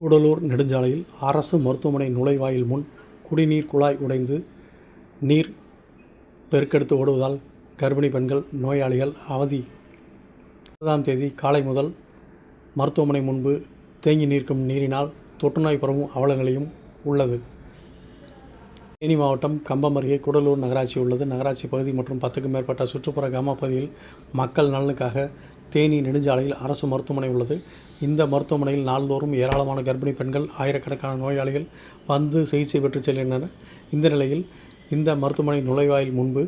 கூடலூர் நெடுஞ்சாலையில் அரசு மருத்துவமனை நுழைவாயில் முன் குடிநீர் குழாய் உடைந்து நீர் பெருக்கெடுத்து ஓடுவதால் கர்ப்பிணி பெண்கள், நோயாளிகள் அவதி. 20ஆம் தேதி காலை முதல் மருத்துவமனை முன்பு தேங்கி நிற்கும் நீரினால் தொற்றுநோய் பரவும் அவலநிலையும் உள்ளது. தேனி மாவட்டம் கம்பம் அருகே கூடலூர் நகராட்சி உள்ளது. நகராட்சி பகுதி மற்றும் 10க்கும் மேற்பட்ட சுற்றுப்புற கிராம பகுதியில் மக்கள் நலனுக்காக தேனி நெடுஞ்சாலையில் அரசு மருத்துவமனை உள்ளது. இந்த மருத்துவமனையில் நாள்தோறும் ஏராளமான கர்ப்பிணி பெண்கள், ஆயிரக்கணக்கான நோயாளிகள் வந்து சிகிச்சை பெற்று செல்கின்றனர். இந்த நிலையில் இந்த மருத்துவமனை நுழைவாயில் முன்பு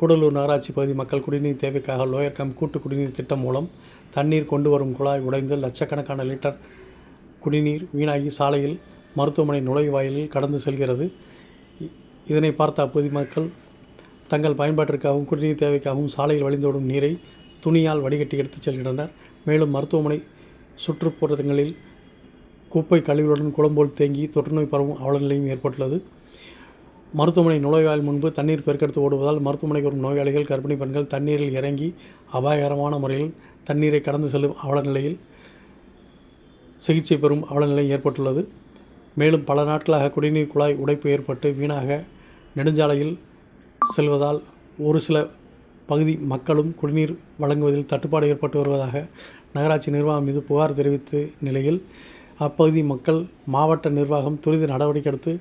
கூடலூர் நகராட்சி பகுதி மக்கள் குடிநீர் தேவைக்காக லோயர் கம் கூட்டு குடிநீர் திட்டம் மூலம் தண்ணீர் கொண்டு வரும் குழாய் உடைந்து லட்சக்கணக்கான லிட்டர் குடிநீர் வீணாகி சாலையில் மருத்துவமனை நுழைவாயிலில் கடந்து செல்கிறது. இதனை பார்த்த அப்பகுதி மக்கள் தங்கள் பயன்பாட்டிற்காகவும் குடிநீர் தேவைக்காகவும் சாலையில் வழிந்தோடும் நீரை துணியால் வடிகட்டி எடுத்துச் செல்கின்றனர். மேலும் மருத்துவமனை சுற்றுப்புறங்களில் குப்பை கழிவுகளுடன் குளம்போல் தேங்கி தொற்றுநோய் பரவும் அவலநிலையும் ஏற்பட்டுள்ளது. மருத்துவமனை நுழைவாயில் முன்பு தண்ணீர் பெருக்கெடுத்து ஓடுவதால் மருத்துவமனைக்கு வரும் நோயாளிகள், கர்ப்பிணி பெண்கள் தண்ணீரில் இறங்கி அபாயகரமான முறையில் தண்ணீரை கடந்து செல்லும் அவலநிலையில் சிகிச்சை பெறும் அவலநிலை ஏற்பட்டுள்ளது. மேலும் பல நாட்களாக குடிநீர் குழாய் உடைப்பு ஏற்பட்டு வீணாக நெடுஞ்சாலையில் செல்வதால் ஒரு சில பகுதி மக்களும் குடிநீர் வழங்குவதில் தட்டுப்பாடு ஏற்பட்டு வருவதாக நகராட்சி நிர்வாகம் மீது புகார் தெரிவித்த நிலையில் அப்பகுதி மக்கள் மாவட்ட நிர்வாகம் துரித நடவடிக்கை எடுத்து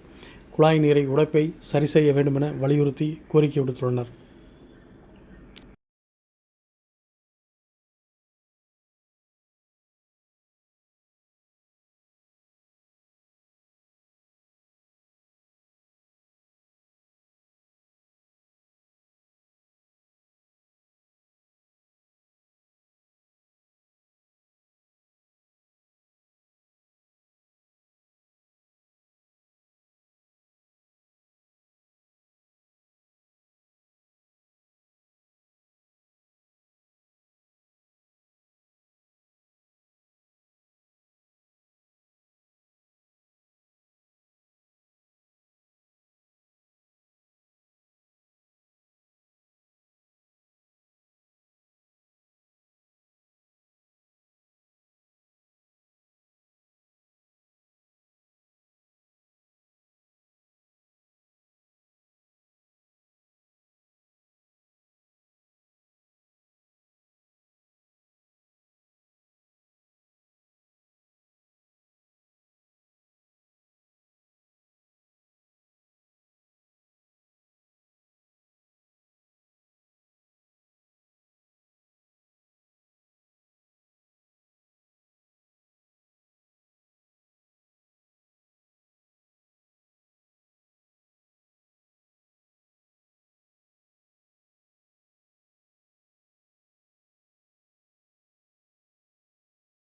குழாய் நீரை உடைப்பை சரி செய்ய வேண்டுமென வலியுறுத்தி கோரிக்கை விடுத்துள்ளனர்.